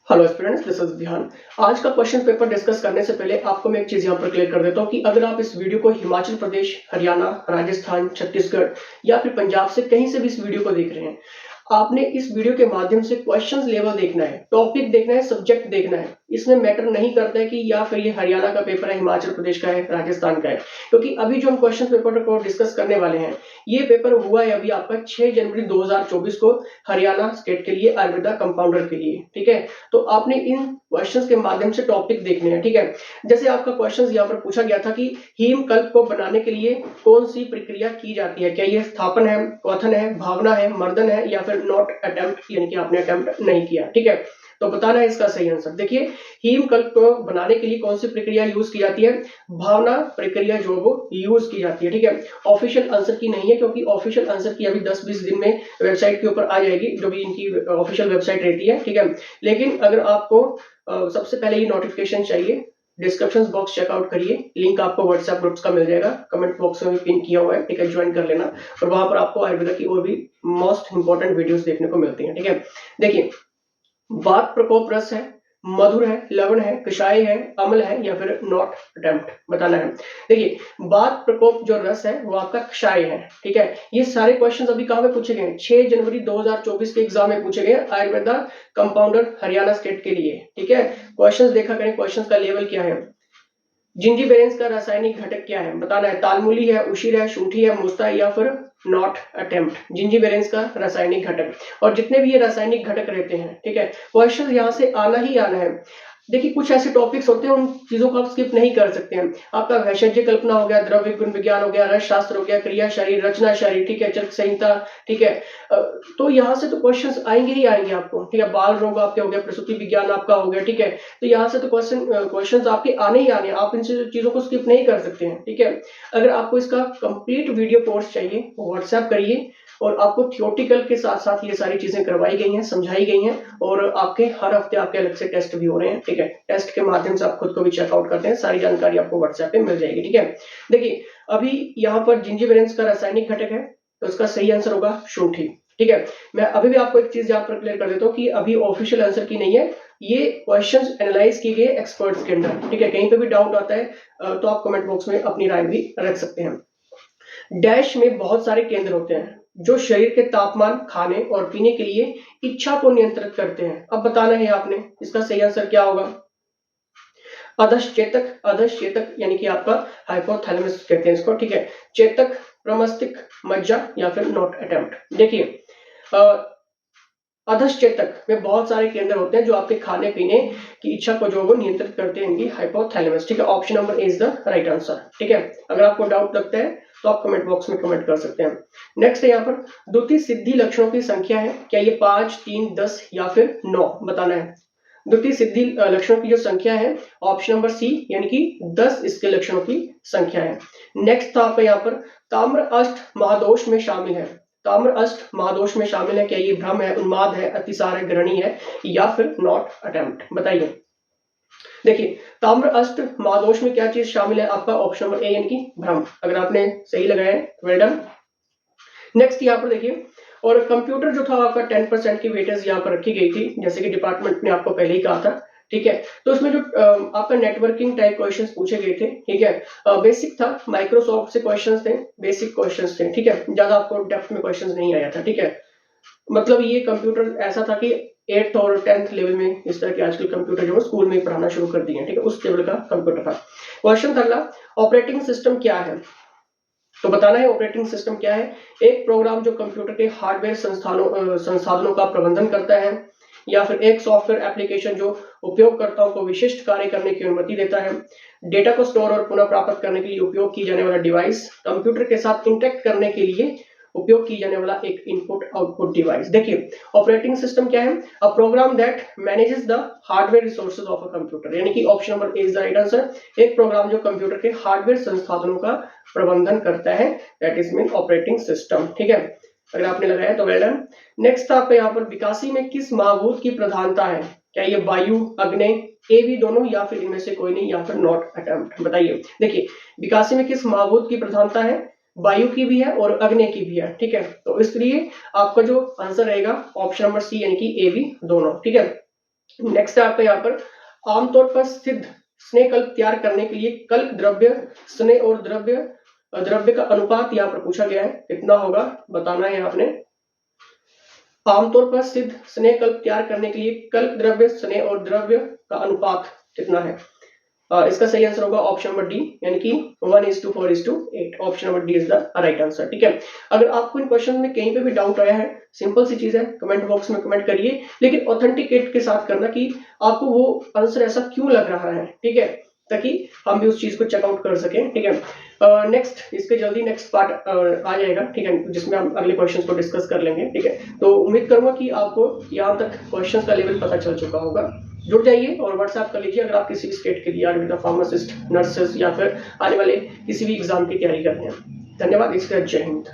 Hello students, this is ध्यान। आज का क्वेश्चन पेपर डिस्कस करने से पहले आपको मैं एक चीज यहाँ पर क्लियर कर देता हूँ कि अगर आप इस वीडियो को हिमाचल प्रदेश, हरियाणा, राजस्थान, छत्तीसगढ़ या फिर पंजाब से कहीं से भी इस वीडियो को देख रहे हैं, आपने इस वीडियो के माध्यम से क्वेश्चंस लेवल देखना है, टॉपिक देखना है, सब्जेक्ट देखना है। इसमें मैटर नहीं करता है कि या फिर ये हरियाणा का पेपर है, हिमाचल प्रदेश का है, राजस्थान का है, क्योंकि अभी जो हम क्वेश्चन पेपर को डिस्कस करने वाले हैं, ये पेपर हुआ है अभी आपका 6 जनवरी 2024 को हरियाणा स्टेट के लिए, आयुर्वेदा कंपाउंडर के लिए। ठीक है, तो आपने इन क्वेश्चंस के माध्यम से टॉपिक देखने हैं। ठीक है, जैसे आपका क्वेश्चन यहाँ पर पूछा गया था कि हीमकल्प को बनाने के लिए कौन सी प्रक्रिया की जाती है, क्या ये स्थापन है, क्वथन है, भावना है, मर्दन है या फिर नॉट अटेम्प्ट, यानी कि आपने अटेम्प्ट नहीं किया। ठीक है, तो बताना है इसका सही आंसर। देखिए, हीमकल्प को बनाने के लिए कौन सी प्रक्रिया यूज की जाती है? भावना प्रक्रिया जो वो यूज की जाती है। ठीक है, ऑफिशियल आंसर की नहीं है, क्योंकि ऑफिशियल आंसर की अभी 10-20 दिन में वेबसाइट के ऊपर आ जाएगी, जो भी इनकी ऑफिशियल वेबसाइट रहती है। ठीक है, लेकिन अगर आपको सबसे पहले ये नोटिफिकेशन चाहिए, डिस्क्रिप्शन बॉक्स चेकआउट करिए, लिंक आपको व्हाट्सएप ग्रुप्स का मिल जाएगा, कमेंट बॉक्स में भी पिन किया हुआ है। ठीक है, ज्वाइन कर लेना, और वहां पर आपको आयुर्वेदा की और भी मोस्ट इंपॉर्टेंट वीडियोस देखने को मिलती हैं। ठीक है, देखिए, वात प्रकोप रस है, मधुर है, लवण है, कषाय है, अम्ल है या फिर नॉट अटेम्प्ट, बताना है। देखिए, वात प्रकोप जो रस है वो आपका कषाय है। ठीक है, ये सारे क्वेश्चंस अभी कहां पे पूछे गए? 6 जनवरी 2024 के एग्जाम में पूछे गए, आयुर्वेदा कंपाउंडर हरियाणा स्टेट के लिए। ठीक है, क्वेश्चंस देखा करें, क्वेश्चंस का लेवल क्या है। जिंजीबेरेंस का रासायनिक घटक क्या है, बताना है। तालमूली है, उशीर है, शूंठी है, मुस्ता है या फिर नॉट अटेम्प्ट। जिंजीबेरेंस का रासायनिक घटक, और जितने भी ये रासायनिक घटक रहते हैं, ठीक है, क्वेश्चन यहाँ से आना ही आना है। देखिए, कुछ ऐसे टॉपिक्स होते हैं, उन चीजों को आप स्किप नहीं कर सकते हैं। आपका वैशज्य कल्पना हो गया, द्रव्य गुण विज्ञान हो गया, रस शास्त्र हो गया, क्रिया शरीर, रचना शरीर, ठीक है, चरक संहिता। ठीक है, तो यहाँ से तो क्वेश्चंस आएंगे ही आएंगे आपको। ठीक है, बाल रोग आपके हो गया, प्रसूति विज्ञान आपका हो गया। ठीक है, तो यहाँ से तो क्वेश्चंस आपके आने ही आने, आप इन चीजों को स्किप नहीं कर सकते हैं। ठीक है, अगर आपको इसका कंप्लीट वीडियो कोर्स चाहिए, व्हाट्सएप करिए, और आपको थियोटिकल के साथ साथ ये सारी चीजें करवाई गई हैं, समझाई गई हैं, और आपके हर हफ्ते आपके अलग से टेस्ट भी हो रहे हैं। ठीक है, टेस्ट के माध्यम से आप खुद को भी चेकआउट करते हैं, सारी जानकारी आपको व्हाट्सएप पे मिल जाएगी। ठीक है, देखिए, अभी यहाँ पर जिंजीबेरेंस का रासायनिक घटक है, तो इसका सही आंसर होगा शूंठी। ठीक है, मैं अभी भी आपको एक चीज यहाँ पर क्लियर कर देता हूँ कि अभी ऑफिशियल आंसर की नहीं है, ये क्वेश्चंस एनालाइज किए गए एक्सपर्ट्स के अंदर। ठीक है, कहीं पे भी डाउट आता है तो आप कमेंट बॉक्स में अपनी राय भी रख सकते हैं। डैश में बहुत सारे केंद्र होते हैं जो शरीर के तापमान, खाने और पीने के लिए इच्छा को नियंत्रित करते हैं। अब बताना है आपने, इसका सही आंसर क्या होगा? अधश्चेतक, अधश्चेतक यानी कि आपका हाइपोथैलेमस कहते हैं इसको। ठीक है, चेतक, प्रमस्तिष्क, मज्जा या फिर नॉट अटेम्प्ट। देखिए, अधश्चेतक में बहुत सारे केंद्र होते हैं जो आपके खाने पीने की इच्छा को जो वो नियंत्रित करते हैं, इनकी हाइपोथैलेमस। ठीक है, option number A is the right answer. ठीक है, अगर आपको डाउट लगता है तो आप कमेंट बॉक्स में कमेंट कर सकते हैं। नेक्स्ट है यहाँ पर, द्वितीय सिद्धि लक्षणों की संख्या है, क्या ये 5, 3, 10 या फिर 9, बताना है। द्वितीय सिद्धि लक्षणों की जो संख्या है, ऑप्शन नंबर सी, यानी कि 10 इसके लक्षणों की संख्या है। नेक्स्ट था आपका यहाँ पर, ताम्र अष्ट महादोष में शामिल है। ताम्र अष्ट महादोष में शामिल है, क्या ये भ्रम है, उन्माद है, अतिसार है, ग्रहणी है या फिर नॉट अटेम्प्ट, बताइए। देखिए, ताम्र अष्ट महादोष में क्या चीज शामिल है? आपका ऑप्शन नंबर ए, यानी कि भ्रम। अगर आपने सही लगाया है, वेल डन। नेक्स्ट यहाँ पर देखिए, और कंप्यूटर जो था आपका 10% की वेटेज यहाँ पर रखी गई थी, जैसे कि डिपार्टमेंट ने आपको पहले ही कहा था। ठीक है, तो इसमें जो आपका नेटवर्किंग टाइप क्वेश्चंस पूछे गए थे, ठीक है, बेसिक था, माइक्रोसॉफ्ट से क्वेश्चंस थे, बेसिक क्वेश्चंस थे। ठीक है, ज्यादा आपको डेप्थ में क्वेश्चंस नहीं आया था। ठीक है, मतलब ये कंप्यूटर ऐसा था कि 8th और 10th लेवल में इस तरह के आजकल कंप्यूटर जो स्कूल में पढ़ाना शुरू कर दिए हैं। ठीक है, उस लेवल का कंप्यूटर था। क्वेश्चन था अगला, ऑपरेटिंग सिस्टम क्या है? तो बताना है ऑपरेटिंग सिस्टम क्या है। एक प्रोग्राम जो कंप्यूटर के हार्डवेयर संसाधनों का प्रबंधन करता है, या फिर एक सॉफ्टवेयर एप्लीकेशन जो उपयोगकर्ताओं को विशिष्ट कार्य करने की अनुमति देता है। डेटा को स्टोर और पुनः प्राप्त करने के लिए उपयोग की जाने वाला डिवाइस। कंप्यूटर के साथ इंटरेक्ट करने के लिए उपयोग की जाने वाला एक इनपुट आउटपुट डिवाइस। देखिए, ऑपरेटिंग सिस्टम क्या है? A program that manages the hardware resources of a computer, यानी कि option number A is the right answer. एक प्रोग्राम जो कंप्यूटर के हार्डवेयर संसाधनों का प्रबंधन करता है, that is mean operating system. ठीक है, अगर आपने लगाया तो वेल डन। नेक्स्ट आपका यहाँ पर, विकासी में किस महाभूत की प्रधानता है? क्या ये वायु, अग्नि, ए भी दोनों या फिर इनमें से कोई नहीं, या फिर नॉट अटेम्प्ट, बताइए। देखिए, विकासी में किस महाभूत की प्रधानता है? वायु की भी है और अग्नि की भी है। ठीक है, तो इसलिए आपका जो आंसर रहेगा ऑप्शन नंबर सी, यानी कि ए भी दोनों। ठीक है, नेक्स्ट है आपका यहाँ पर, आमतौर पर सिद्ध स्नेह कल्प तैयार करने के लिए कल्प द्रव्य स्नेह और द्रव्य का अनुपात यहाँ पर पूछा गया है, कितना होगा बताना है आपने। आमतौर पर सिद्ध स्नेह कल्प तैयार करने के लिए कल्प द्रव्य स्नेह और द्रव्य का अनुपात कितना है। इसका सही आंसर होगा ऑप्शन नंबर डी, यानी कि 1:4:8। Option number D is the right answer. ठीक है, अगर आपको इन क्वेश्चन में कहीं पे भी डाउट आया है, सिंपल सी चीज है, कमेंट बॉक्स में कमेंट करिए, लेकिन ऑथेंटिकेट के साथ करना कि आपको वो आंसर ऐसा क्यों लग रहा है। ठीक है, ताकि हम भी उस चीज को चेकआउट कर सकें। ठीक है, नेक्स्ट इसके जल्दी नेक्स्ट पार्ट आ जाएगा। ठीक है, जिसमें हम अगले क्वेश्चंस को डिस्कस कर लेंगे। ठीक है, तो उम्मीद करूंगा कि आपको यहाँ तक क्वेश्चंस का लेवल पता चल चुका होगा। जुड़ जाइए और व्हाट्सएप कर लीजिए अगर आप किसी भी स्टेट के लिए आयुर्वेदा फार्मासिस्ट, नर्सेस या फिर आने वाले किसी भी एग्जाम की तैयारी कर रहे हैं। धन्यवाद, इसके जय हिंद।